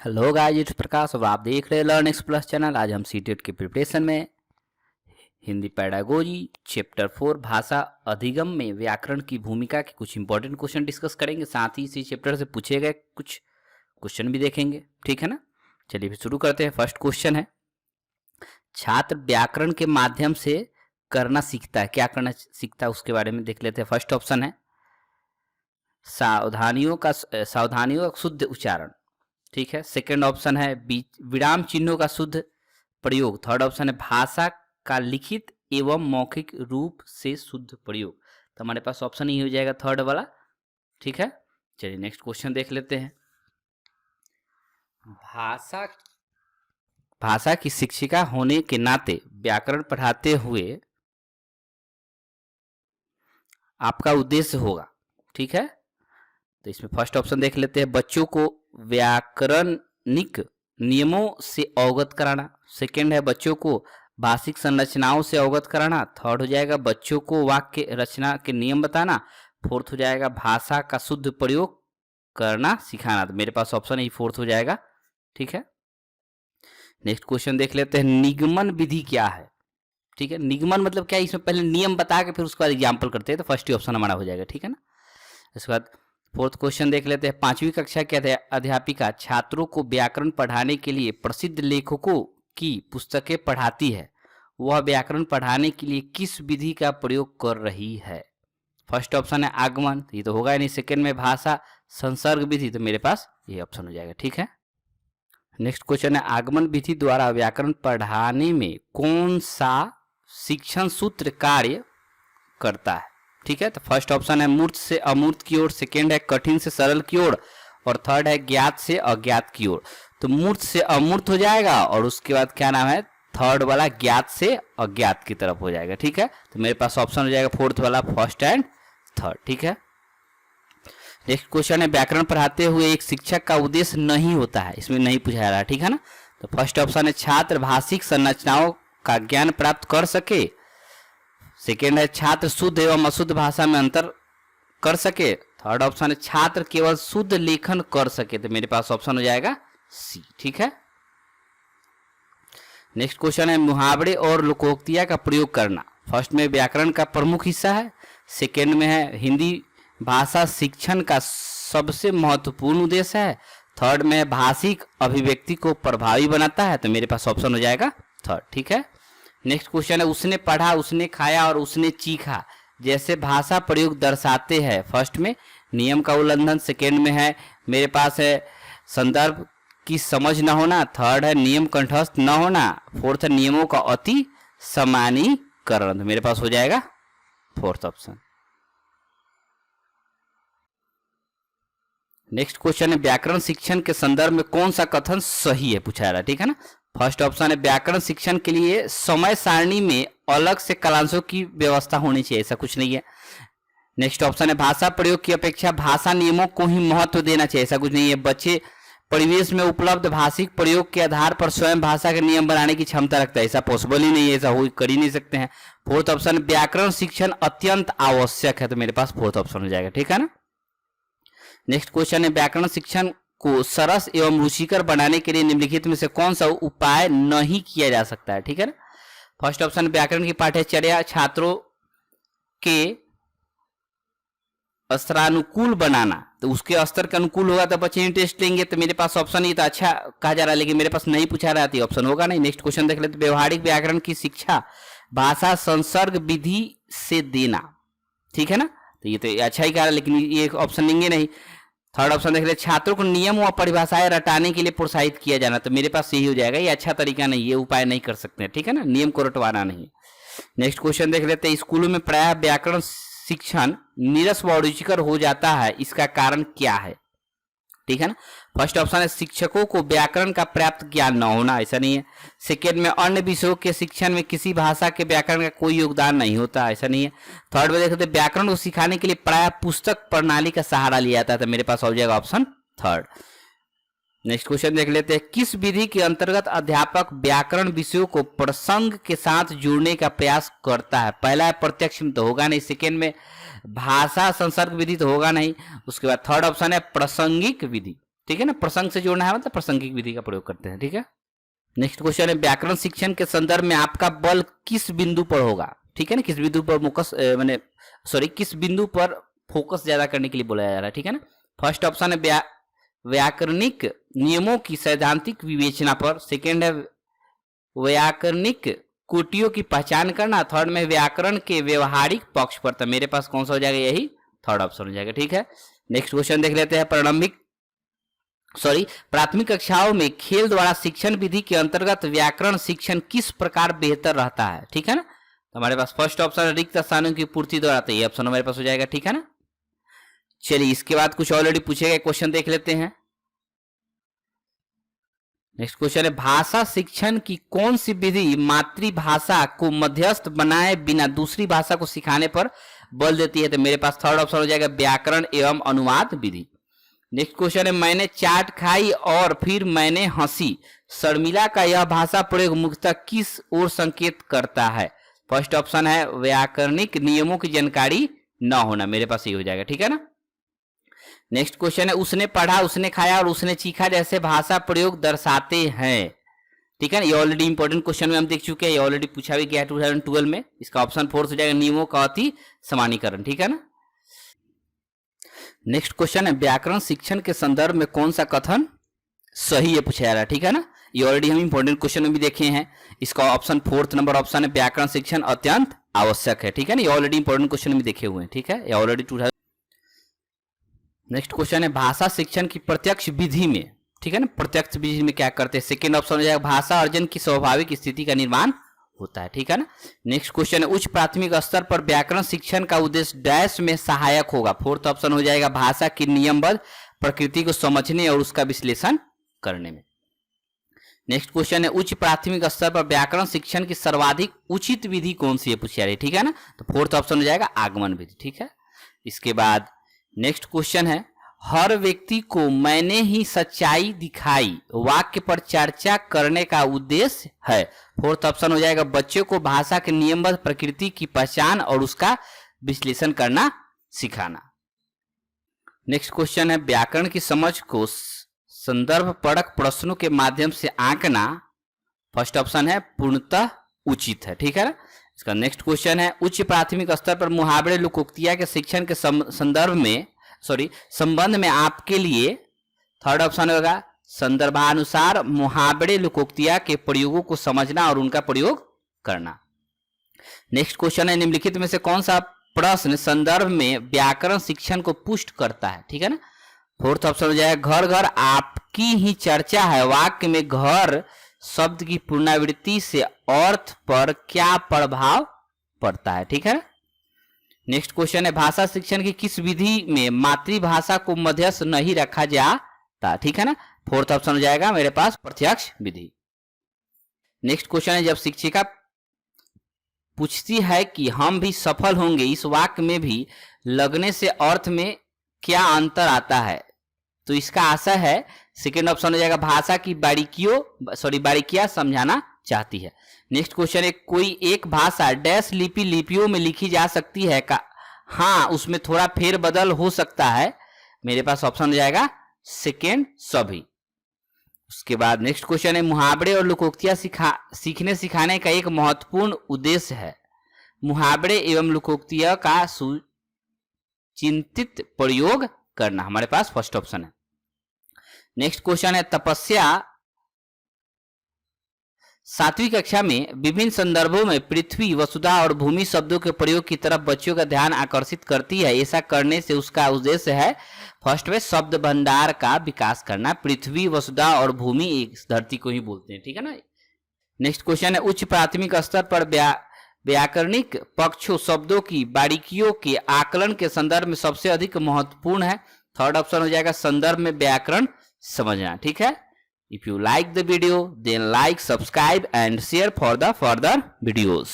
Hello guys, it's प्रकाश और आप देख रहे हैं लर्निंग्स प्लस चैनल। आज हम सीटेट के प्रिपरेशन में हिंदी पेडागोजी चैप्टर 4 भाषा अधिगम में व्याकरण की भूमिका के कुछ इंपॉर्टेंट क्वेश्चन डिस्कस करेंगे। साथ ही इसी चैप्टर से पूछे गए कुछ क्वेश्चन भी देखेंगे, ठीक है ना। चलिए फिर शुरू करते हैं। फर्स्ट क्वेश्चन है, छात्र व्याकरण के माध्यम से करना सीखता है, क्या करना सीखता है उसके बारे में देख लेते हैं। फर्स्ट ऑप्शन है सावधानियों का शुद्ध उच्चारण, ठीक है। सेकंड ऑप्शन है विराम चिन्हों का शुद्ध प्रयोग। थर्ड ऑप्शन है भाषा का लिखित एवं मौखिक रूप से शुद्ध प्रयोग। तो हमारे पास ऑप्शन ही हो जाएगा थर्ड वाला, ठीक है। चलिए नेक्स्ट क्वेश्चन देख लेते हैं। भाषा की शिक्षिका होने के नाते व्याकरण पढ़ाते हुए आपका उद्देश्य होगा, ठीक है। तो इसमें फर्स्ट ऑप्शन देख लेते हैं, बच्चों को व्याकरणिक नियमों से अवगत कराना। सेकंड है बच्चों को भाषिक संरचनाओं से अवगत कराना। थर्ड हो जाएगा बच्चों को वाक्य रचना के नियम बताना। फोर्थ हो जाएगा भाषा का शुद्ध प्रयोग करना सिखाना। तो मेरे पास ऑप्शन ही फोर्थ हो जाएगा, ठीक है। नेक्स्ट क्वेश्चन देख लेते हैं, निगमन विधि क्या है, ठीक है। निगमन मतलब क्या है, इसमें पहले नियम बता के फिर उसके बाद एग्जाम्पल करते हैं, तो फर्स्ट ही ऑप्शन हमारा हो जाएगा, ठीक है ना। इसके बाद फोर्थ क्वेश्चन देख लेते हैं, 5वीं कक्षा के अध्यापिका छात्रों को व्याकरण पढ़ाने के लिए प्रसिद्ध लेखकों की पुस्तकें पढ़ाती है। वह व्याकरण पढ़ाने के लिए किस विधि का प्रयोग कर रही है। फर्स्ट ऑप्शन है आगमन, ये तो होगा नहीं। सेकंड में भाषा संसर्ग विधि, तो मेरे पास ये ऑप्शन हो जाएगा, ठीक है। नेक्स्ट क्वेश्चन है, आगमन विधि द्वारा व्याकरण पढ़ाने में कौन सा शिक्षण सूत्र कार्य करता है, ठीक है। तो फर्स्ट ऑप्शन है मूर्त से अमूर्त की ओर, सेकेंड है कठिन से सरल की ओर, और थर्ड है ज्ञात से अज्ञात की ओर। तो मूर्त से अमूर्त हो जाएगा और उसके बाद क्या नाम है, थर्ड वाला ज्ञात से अज्ञात की तरफ हो जाएगा, ठीक है। तो मेरे पास ऑप्शन हो जाएगा फोर्थ वाला, फर्स्ट एंड थर्ड, ठीक है। नेक्स्ट क्वेश्चन है, व्याकरण पढ़ाते हुए एक शिक्षक का उद्देश्य नहीं होता है, इसमें नहीं पूछा जा रहा है, ठीक है ना। तो फर्स्ट ऑप्शन है छात्र भाषिक संरचनाओं का ज्ञान प्राप्त कर सके। सेकेंड है छात्र शुद्ध एवं अशुद्ध भाषा में अंतर कर सके। थर्ड ऑप्शन है छात्र केवल शुद्ध लेखन कर सके। तो मेरे पास ऑप्शन हो जाएगा सी, ठीक है। नेक्स्ट क्वेश्चन है, मुहावरे और लोकोक्तियां का प्रयोग करना। फर्स्ट में व्याकरण का प्रमुख हिस्सा है, सेकेंड में है हिंदी भाषा शिक्षण का सबसे महत्वपूर्ण उद्देश्य है, थर्ड में भाषिक अभिव्यक्ति को प्रभावी बनाता है। तो मेरे पास ऑप्शन हो जाएगा थर्ड, ठीक है। नेक्स्ट क्वेश्चन है, उसने पढ़ा, उसने खाया और उसने चीखा जैसे भाषा प्रयोग दर्शाते हैं। फर्स्ट में नियम का उल्लंघन, सेकेंड में है मेरे पास है संदर्भ की समझ न होना, थर्ड है नियम कंठस्थ न होना, फोर्थ है नियमों का अति सामान्यीकरण। तो मेरे पास हो जाएगा फोर्थ ऑप्शन। नेक्स्ट क्वेश्चन है, व्याकरण शिक्षण के संदर्भ में कौन सा कथन सही है पूछा जा रहा है, ठीक है ना। फर्स्ट ऑप्शन है व्याकरण शिक्षण के लिए समय सारणी में अलग से कालांशों की व्यवस्था होनी चाहिए, ऐसा कुछ नहीं है। नेक्स्ट ऑप्शन है भाषा प्रयोग की अपेक्षा भाषा नियमों को ही महत्व देना चाहिए, ऐसा कुछ नहीं है। बच्चे परिवेश में उपलब्ध भाषिक प्रयोग के आधार पर स्वयं भाषा के नियम बनाने की क्षमता रखता है, ऐसा पॉसिबल ही नहीं है, ऐसा हो कर ही नहीं सकते हैं। फोर्थ ऑप्शन व्याकरण शिक्षण अत्यंत आवश्यक है, तो मेरे पास फोर्थ ऑप्शन हो जाएगा, ठीक है ना। नेक्स्ट क्वेश्चन है, व्याकरण शिक्षण को सरस एवं रुचिकर बनाने के लिए निम्नलिखित में से कौन सा उपाय नहीं किया जा सकता है, ठीक है ना। फर्स्ट ऑप्शन व्याकरण की पाठ्यचर्या छात्रों के स्तरानुकूल बनाना, तो उसके स्तर के अनुकूल होगा तो बच्चे इंटरेस्ट लेंगे। तो मेरे पास ऑप्शन ही तो अच्छा कहा जा रहा है, लेकिन मेरे पास नहीं पूछा रहा था, ऑप्शन होगा नहीं। नेक्स्ट क्वेश्चन देख लेते, व्यवहारिक व्याकरण की शिक्षा भाषा संसर्ग विधि से देना, ठीक है ना। तो ये तो अच्छा ही कहा, लेकिन ये ऑप्शन लेंगे नहीं। थर्ड ऑप्शन देख लेते, छात्रों को नियम व परिभाषाएं रटाने के लिए प्रोत्साहित किया जाना, तो मेरे पास यही हो जाएगा, ये अच्छा तरीका नहीं, ये उपाय नहीं कर सकते, ठीक है ना, नियम को रटवाना नहीं। नेक्स्ट क्वेश्चन देख लेते हैं, स्कूलों में प्रायः व्याकरण शिक्षण नीरस व रुचिकर हो जाता है, इसका कारण क्या है, ठीक है ना। फर्स्ट ऑप्शन है शिक्षकों को व्याकरण का पर्याप्त ज्ञान न होना, ऐसा नहीं है। सेकेंड में अन्य विषयों के शिक्षण में किसी भाषा के व्याकरण का कोई योगदान नहीं होता, ऐसा नहीं है। थर्ड में देखते व्याकरण को सिखाने के लिए प्रायः पुस्तक प्रणाली का सहारा लिया जाता है, तो मेरे पास हो जाएगा ऑप्शन थर्ड। नेक्स्ट क्वेश्चन देख लेते हैं, किस विधि के अंतर्गत अध्यापक व्याकरण विषयों को प्रसंग के साथ जोड़ने का प्रयास करता है। पहला है प्रत्यक्ष में, तो होगा नहीं। सेकेंड में भाषा संसर्ग विधि, तो होगा नहीं। उसके बाद थर्ड ऑप्शन है प्रासंगिक विधि, ठीक है ना, प्रसंग से जोड़ना है मतलब प्रासंगिक विधि का प्रयोग करते हैं, ठीक है। नेक्स्ट क्वेश्चन है व्याकरण शिक्षण के संदर्भ में आपका बल किस बिंदु पर होगा, ठीक है ना, किस बिंदु पर किस बिंदु पर फोकस ज्यादा करने के लिए बोला जा रहा है, ठीक है ना। फर्स्ट ऑप्शन है व्याकरणिक नियमों की सैद्धांतिक विवेचना पर, सेकेंड है व्याकरणिक कोटियों की पहचान करना, थर्ड में व्याकरण के व्यवहारिक पक्ष पर। तो मेरे पास कौन सा हो जाएगा, यही थर्ड ऑप्शन हो जाएगा, ठीक है। नेक्स्ट क्वेश्चन देख लेते हैं प्राथमिक कक्षाओं में खेल द्वारा शिक्षण विधि के अंतर्गत व्याकरण शिक्षण किस प्रकार बेहतर रहता है, ठीक है ना। तो हमारे पास फर्स्ट ऑप्शन रिक्त स्थानों की पूर्ति द्वारा, तो ये ऑप्शन हमारे पास हो जाएगा, ठीक है ना। चलिए इसके बाद कुछ ऑलरेडी पूछे गए क्वेश्चन देख लेते हैं। नेक्स्ट क्वेश्चन है भाषा शिक्षण की कौन सी विधि मातृभाषा को मध्यस्थ बनाए बिना दूसरी भाषा को सिखाने पर बल देती है। तो मेरे पास थर्ड ऑप्शन हो जाएगा व्याकरण एवं अनुवाद विधि। नेक्स्ट क्वेश्चन है मैंने चाट खाई और फिर मैंने हंसी, शर्मिला का यह भाषा प्रयोग मुख्यतः किस ओर संकेत करता है। फर्स्ट ऑप्शन है व्याकरणिक नियमों की जानकारी न होना, मेरे पास ये हो जाएगा, ठीक है ना। नेक्स्ट क्वेश्चन है उसने पढ़ा, उसने खाया और उसने चीखा जैसे भाषा प्रयोग दर्शाते हैं, ठीक है ना। ये ऑलरेडी इंपॉर्टेंट क्वेश्चन में हम देख चुके हैं, ये ऑलरेडी पूछा भी गया 2012 में। इसका ऑप्शन फोर्थ हो जाएगा नियमों का अति समानीकरण, ठीक है ना। नेक्स्ट क्वेश्चन है व्याकरण शिक्षण के संदर्भ में कौन सा कथन सही है पूछा जा रहा है, ठीक है ना। ये ऑलरेडी हम इंपॉर्टेंट क्वेश्चन में भी देखे हैं। इसका ऑप्शन फोर्थ नंबर ऑप्शन है व्याकरण शिक्षण अत्यंत आवश्यक है, ठीक है ना। ये ऑलरेडी इंपॉर्टेंट क्वेश्चन में देखे हुए हैं, ठीक है, ये ऑलरेडी 2000। नेक्स्ट क्वेश्चन है भाषा शिक्षण की प्रत्यक्ष विधि में, ठीक है ना, प्रत्यक्ष विधि में क्या करते हैं। सेकेंड ऑप्शन हो जाएगा भाषा अर्जन की स्वाभाविक स्थिति का निर्माण होता है, ठीक है ना। नेक्स्ट क्वेश्चन है उच्च प्राथमिक स्तर पर व्याकरण शिक्षण का उद्देश्य डैश में सहायक होगा। फोर्थ ऑप्शन हो जाएगा भाषा की नियमबद्ध प्रकृति को समझने और उसका विश्लेषण करने में। नेक्स्ट क्वेश्चन है उच्च प्राथमिक स्तर पर व्याकरण शिक्षण की सर्वाधिक उचित विधि कौन सी है पूछा जा रही है, ठीक है ना। तो फोर्थ ऑप्शन हो जाएगा आगमन विधि, ठीक है। इसके बाद नेक्स्ट क्वेश्चन है हर व्यक्ति को मैंने ही सच्चाई दिखाई वाक्य पर चर्चा करने का उद्देश्य है। फोर्थ ऑप्शन हो जाएगा बच्चों को भाषा के नियमबद्ध प्रकृति की पहचान और उसका विश्लेषण करना सिखाना। नेक्स्ट क्वेश्चन है व्याकरण की समझ को संदर्भ परक प्रश्नों के माध्यम से आंकना। फर्स्ट ऑप्शन है पूर्णतः उचित है, ठीक है ना। इसका नेक्स्ट क्वेश्चन है उच्च प्राथमिक स्तर पर मुहावरे लोकोक्तियां के शिक्षण के संबंध में आपके लिए थर्ड ऑप्शन होगा संदर्भानुसार मुहावरे लोकोक्तियां के प्रयोगों को समझना और उनका प्रयोग करना। नेक्स्ट क्वेश्चन है निम्नलिखित में से कौन सा प्रश्न संदर्भ में व्याकरण शिक्षण को पुष्ट करता है, ठीक है ना। फोर्थ ऑप्शन हो जाएगा घर घर आपकी ही चर्चा है वाक्य में घर शब्द की पुनरावृत्ति से अर्थ पर क्या प्रभाव पड़ता है, ठीक है ना। नेक्स्ट क्वेश्चन है भाषा शिक्षण की किस विधि में मातृभाषा को मध्यस्थ नहीं रखा जाता, ठीक है ना। फोर्थ ऑप्शन हो जाएगा मेरे पास प्रत्यक्ष विधि। नेक्स्ट क्वेश्चन है जब शिक्षिका पूछती है कि हम भी सफल होंगे इस वाक्य में भी लगने से अर्थ में क्या अंतर आता है, तो इसका आशय है सेकेंड ऑप्शन हो जाएगा भाषा की बारीकियां समझाना चाहती है। नेक्स्ट क्वेश्चन है कोई एक भाषा डैश लिपियों में लिखी जा सकती है का, हाँ उसमें थोड़ा फेरबदल हो सकता है, मेरे पास ऑप्शन हो जाएगा सेकेंड सभी। उसके बाद नेक्स्ट क्वेश्चन है मुहावरे और लोकोक्तियां सीखने सिखाने का एक महत्वपूर्ण उद्देश्य है मुहावरे एवं लोकोक्तियों का सुचिंतित प्रयोग करना, हमारे पास फर्स्ट ऑप्शन है। नेक्स्ट क्वेश्चन है तपस्या सातवीं कक्षा में विभिन्न संदर्भों में पृथ्वी वसुधा और भूमि शब्दों के प्रयोग की तरफ बच्चों का ध्यान आकर्षित करती है। ऐसा करने से उसका उद्देश्य है फर्स्ट में शब्द भंडार का विकास करना। पृथ्वी वसुधा और भूमि एक धरती को ही बोलते हैं, ठीक है ना। नेक्स्ट क्वेश्चन है उच्च प्राथमिक स्तर पर व्याकरणिक पक्षों शब्दों की बारीकियों के आकलन के संदर्भ में सबसे अधिक महत्वपूर्ण है। थर्ड ऑप्शन हो जाएगा संदर्भ में व्याकरण समझना, ठीक है। If you like the video, then like, subscribe and share for the further videos.